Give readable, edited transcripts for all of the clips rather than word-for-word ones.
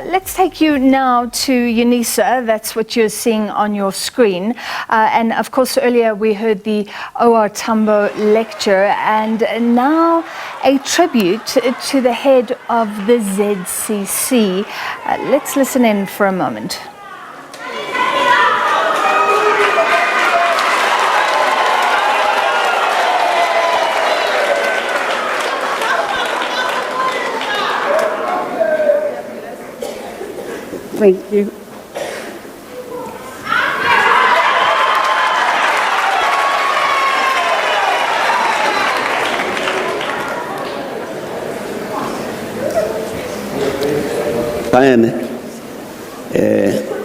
Let's take you now to Unisa. That's what you're seeing on your screen. And of course, earlier we heard the O.R. Tambo lecture, and now a tribute to the head of the ZCC. Let's listen in for a moment. Thank you.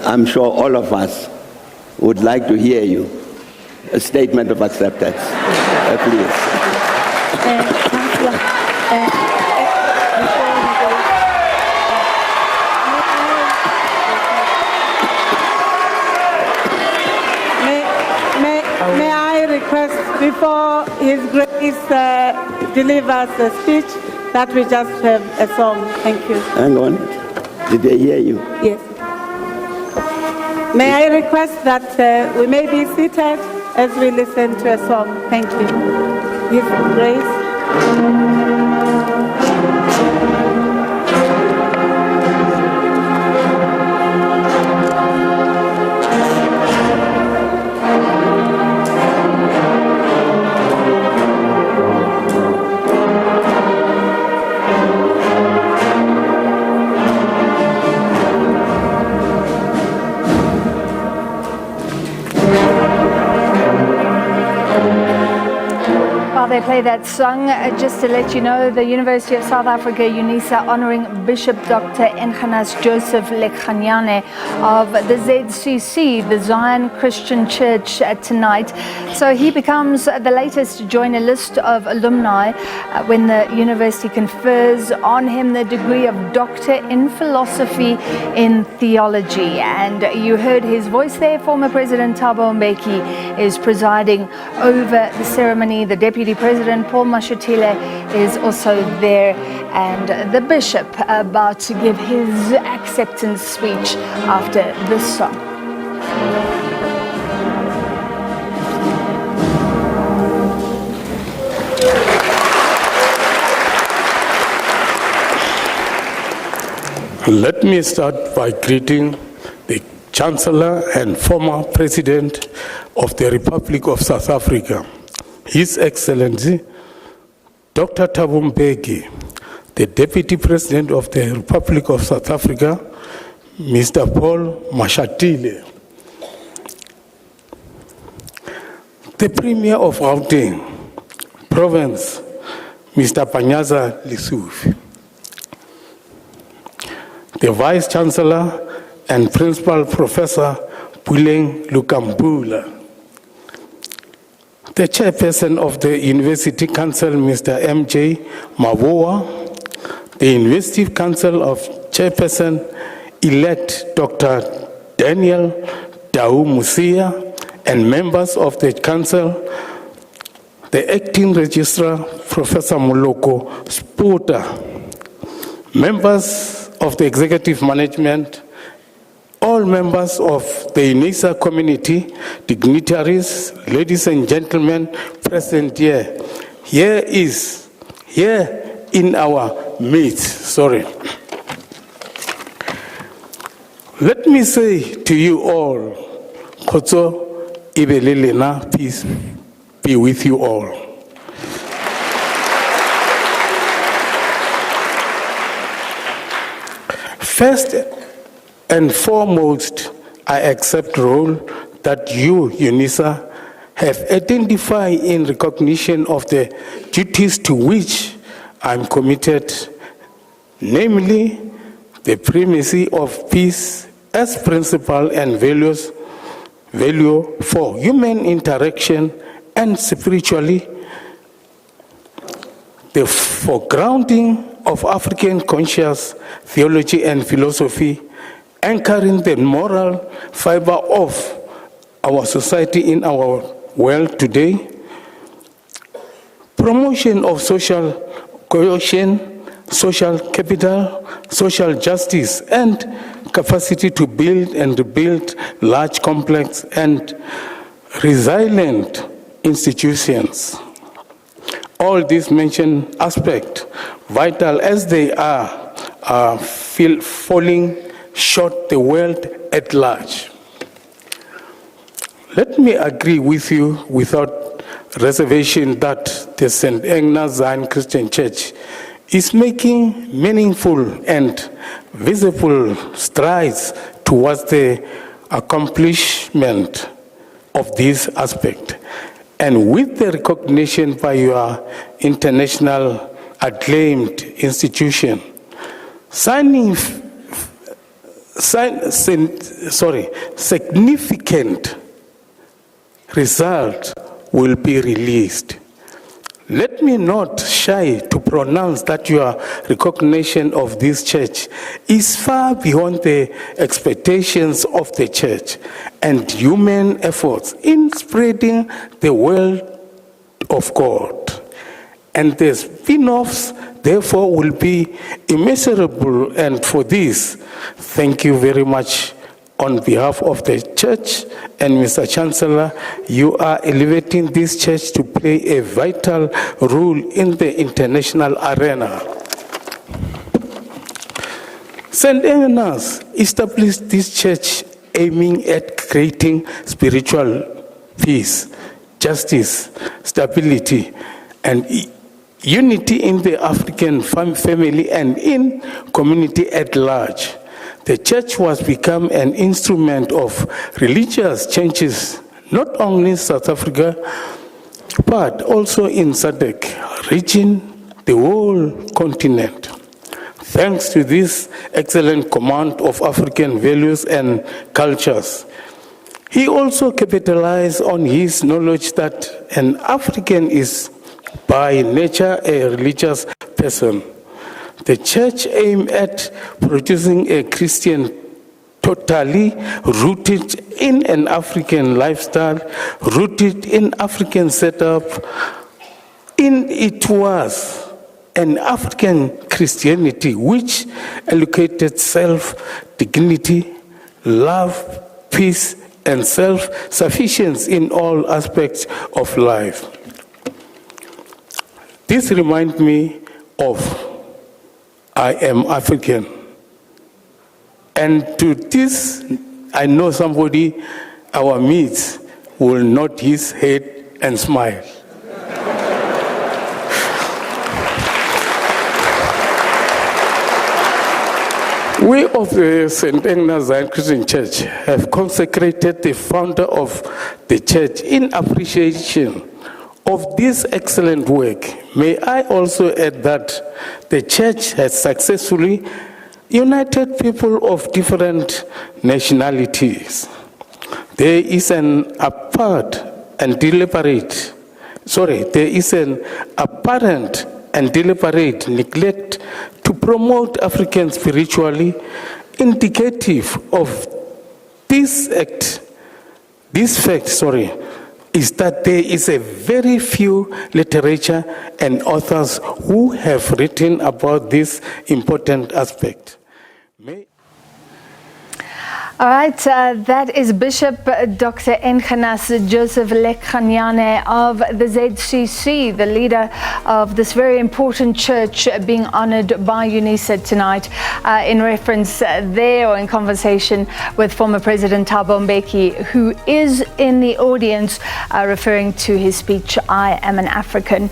I'm sure all of us would like to hear you. A statement of acceptance, please. May I request, before His Grace delivers the speech, that we just have a song. Thank you. Hang on. Did they hear you? Yes. May I request that we may be seated as we listen to a song. Thank you. His Grace. They play that song, just to let you know, the University of South Africa, Unisa, honoring Bishop Dr. Engenas Joseph Lekganyane of the ZCC, the Zion Christian Church, tonight. So he becomes the latest to join a list of alumni when the university confers on him the degree of Doctor in Philosophy in Theology. And you heard his voice there. Former President Thabo Mbeki is presiding over the ceremony. The Deputy President Paul Mashatile is also there, and the bishop about to give his acceptance speech after this song. Let me start by greeting the Chancellor and former President of the Republic of South Africa, His Excellency Dr. Thabo Mbeki, the Deputy President of the Republic of South Africa, Mr. Paul Mashatile, the Premier of Gauteng Province, Mr. Panyaza Lesufi, the Vice Chancellor and Principal Professor Puleng Lukambula, the Chairperson of the University Council, Mr. M.J. Mavoa, the University Council of Chairperson-elect Dr. Daniel Dau Musia, and members of the Council, the Acting Registrar, Professor Moloko Sputa, members of the Executive Management, all members of the Unisa community, dignitaries, ladies and gentlemen present here. Here in our midst, Let me say to you all, Kotso Ibelelena, peace be with you all. First and foremost, I accept the role that you, Unisa, have identified in recognition of the duties to which I'm committed, namely the primacy of peace as principle and value for human interaction, and spiritually the foregrounding of African conscious theology and philosophy, anchoring the moral fiber of our society in our world today, promotion of social cohesion, social capital, social justice, and capacity to build and rebuild large, complex, and resilient institutions. All these mentioned aspects, vital as they are falling short the world at large. Let me agree with you without reservation that the St. Engenas Zion Christian Church is making meaningful and visible strides towards the accomplishment of this aspect. And with the recognition by your international acclaimed institution, significant result will be released. Let me not shy to pronounce that your recognition of this church is far beyond the expectations of the church and human efforts in spreading the word of God. And the spin-offs, therefore, will be immeasurable. And for this, thank you very much. On behalf of the church and Mr. Chancellor, you are elevating this church to play a vital role in the international arena. St. Engenas established this church aiming at creating spiritual peace, justice, stability, and unity in the African family and in community at large. The church was become an instrument of religious changes, not only in South Africa, but also in SADC region, the whole continent. Thanks to this excellent command of African values and cultures, he also capitalized on his knowledge that an African is by nature a religious person. The church aimed at producing a Christian totally rooted in an African lifestyle, rooted in African setup. It was an African Christianity which allocated self-dignity, love, peace, and self-sufficiency in all aspects of life. This reminds me of I am African. And to this, I know somebody, our midst, will nod his head and smile. We of the St. Engenas Zion Christian Church have consecrated the founder of the church in appreciation of this excellent work. May I also add that the church has successfully united people of different nationalities. There is an apparent and deliberate neglect to promote African spirituality, indicative of this fact is that there is a very few literature and authors who have written about this important aspect. All right, that is Bishop Dr. Engenas Joseph Lekganyane of the ZCC, the leader of this very important church, being honored by Unisa tonight in reference there, or in conversation with former President Thabo Mbeki, who is in the audience, referring to his speech, I Am an African.